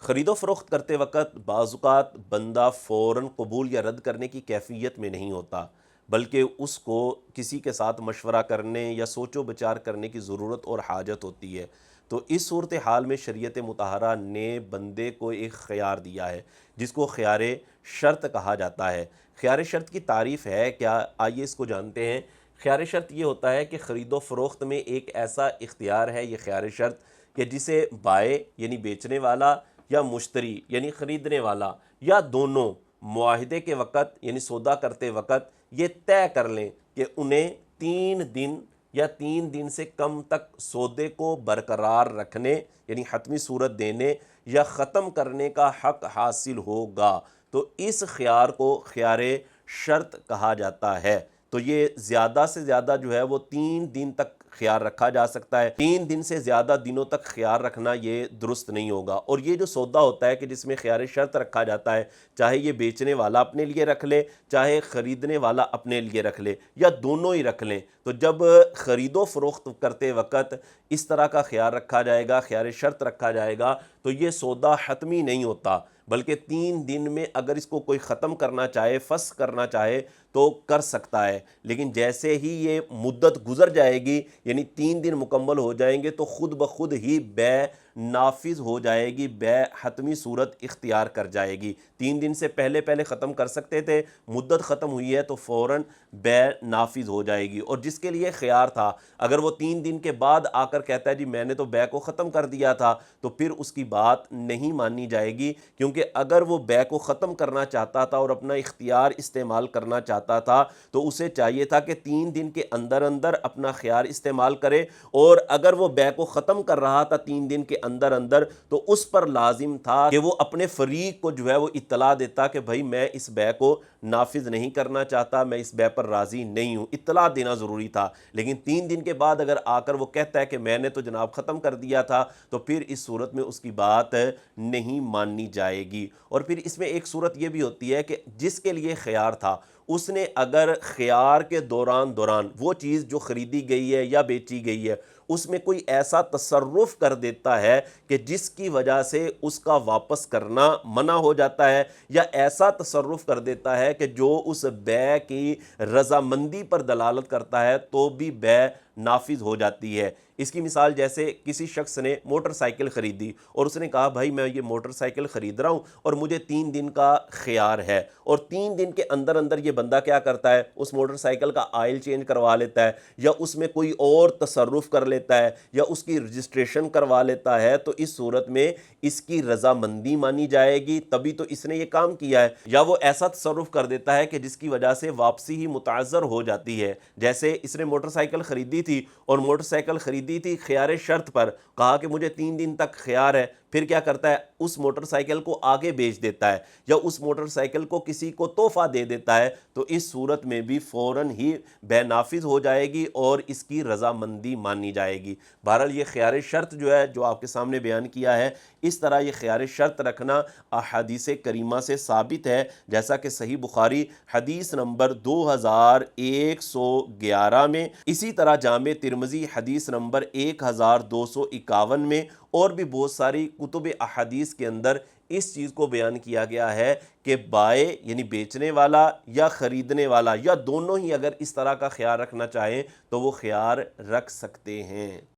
خرید و فروخت کرتے وقت بعض اوقات بندہ فوراً قبول یا رد کرنے کی کیفیت میں نہیں ہوتا، بلکہ اس کو کسی کے ساتھ مشورہ کرنے یا سوچ و بچار کرنے کی ضرورت اور حاجت ہوتی ہے۔ تو اس صورتحال میں شریعت مطہرہ نے بندے کو ایک خیار دیا ہے، جس کو خیار شرط کہا جاتا ہے۔ خیار شرط کی تعریف ہے کیا؟ آئیے اس کو جانتے ہیں۔ خیار شرط یہ ہوتا ہے کہ خرید و فروخت میں ایک ایسا اختیار ہے، یہ خیار شرط، کہ جسے بائع یعنی بیچنے والا یا مشتری یعنی خریدنے والا یا دونوں معاہدے کے وقت یعنی سودا کرتے وقت یہ طے کر لیں کہ انہیں 3 دن یا 3 دن سے کم تک سودے کو برقرار رکھنے یعنی حتمی صورت دینے یا ختم کرنے کا حق حاصل ہوگا، تو اس خیار کو خیار شرط کہا جاتا ہے۔ تو یہ زیادہ سے زیادہ جو ہے وہ 3 دن تک خیار رکھا جا سکتا ہے، 3 دن سے زیادہ دنوں تک خیار رکھنا یہ درست نہیں ہوگا۔ اور یہ جو سودا ہوتا ہے کہ جس میں خیار شرط رکھا جاتا ہے، چاہے یہ بیچنے والا اپنے لیے رکھ لے، چاہے خریدنے والا اپنے لیے رکھ لے یا دونوں ہی رکھ لیں، تو جب خرید و فروخت کرتے وقت اس طرح کا خیار رکھا جائے گا، خیار شرط رکھا جائے گا، تو یہ سودا حتمی نہیں ہوتا، بلکہ 3 دن میں اگر اس کو کوئی ختم کرنا چاہے، فسخ کرنا چاہے تو کر سکتا ہے۔ لیکن جیسے ہی یہ مدت گزر جائے گی، یعنی 3 دن مکمل ہو جائیں گے، تو خود بخود ہی بیع نافذ ہو جائے گی، بیع حتمی صورت اختیار کر جائے گی۔ 3 دن سے پہلے پہلے ختم کر سکتے تھے، مدت ختم ہوئی ہے تو فوراً بیع نافذ ہو جائے گی۔ اور جس کے لیے خیار تھا، اگر وہ 3 دن کے بعد آ کر کہتا ہے جی میں نے تو بیع کو ختم کر دیا تھا، تو پھر اس کی بات نہیں مانی جائے گی، کیونکہ اگر وہ بیع کو ختم کرنا چاہتا تھا اور اپنا اختیار استعمال کرنا چاہتا تھا تو اسے چاہیے تھا کہ 3 دن کے اندر اندر اپنا خیار استعمال کرے، اور اگر وہ بیع کو ختم کر رہا تھا 3 دن کے اندر اندر تو اس پر لازم تھا کہ وہ اپنے فریق کو جو ہے وہ اطلاع دیتا کہ بھائی میں اس بیع کو نافذ نہیں کرنا چاہتا، میں اس بیع پر راضی نہیں ہوں، اطلاع دینا ضروری تھا۔ لیکن 3 دن کے بعد اگر آ کر وہ کہتا ہے کہ میں نے تو جناب ختم کر دیا تھا، تو پھر اس صورت میں اس کی بات نہیں مانی جائے گی۔ اور پھر اس میں ایک صورت یہ بھی ہوتی ہے کہ جس کے لیے خیار تھا، اس نے اگر خیار کے دوران وہ چیز جو خریدی گئی ہے یا بیچی گئی ہے اس میں کوئی ایسا تصرف کر دیتا ہے کہ جس کی وجہ سے اس کا واپس کرنا منع ہو جاتا ہے، یا ایسا تصرف کر دیتا ہے کہ جو اس بیع کی رضامندی پر دلالت کرتا ہے، تو بھی بیع نافذ ہو جاتی ہے۔ اس کی مثال جیسے کسی شخص نے موٹر سائیکل خریدی اور اس نے کہا بھائی میں یہ موٹر سائیکل خرید رہا ہوں اور مجھے 3 دن کا خیار ہے، اور 3 دن کے اندر اندر یہ بندہ کیا کرتا ہے، اس موٹر سائیکل کا آئل چینج کروا لیتا ہے، یا اس میں کوئی اور تصرف کر لیتا ہے، یا اس کی رجسٹریشن کروا لیتا ہے، تو اس صورت میں اس کی رضامندی مانی جائے گی، تبھی تو اس نے یہ کام کیا ہے۔ یا وہ ایسا تصرف کر دیتا ہے کہ جس کی وجہ سے واپسی ہی متعذر ہو جاتی ہے، جیسے اس نے موٹر سائیکل خریدی تھی اور موٹر سائیکل خریدی تھی خیار شرط پر، کہا کہ مجھے 3 دن تک خیار ہے، پھر کیا کرتا ہے، اس موٹر سائیکل کو آگے بیچ دیتا ہے یا اس موٹر سائیکل کو کسی کو تحفہ دے دیتا ہے، تو اس صورت میں بھی فوراً ہی بیع نافذ ہو جائے گی اور اس کی رضامندی مانی جائے گی۔ بہرحال یہ خیار شرط جو ہے جو آپ کے سامنے بیان کیا ہے، اس طرح یہ خیار شرط رکھنا احادیث کریمہ سے ثابت ہے، جیسا کہ صحیح بخاری حدیث نمبر 2111 میں، اسی طرح جامع ترمذی حدیث نمبر 1251 میں، اور بھی بہت ساری کتب احادیث کے اندر اس چیز کو بیان کیا گیا ہے کہ بائع یعنی بیچنے والا یا خریدنے والا یا دونوں ہی اگر اس طرح کا خیال رکھنا چاہیں تو وہ خیال رکھ سکتے ہیں۔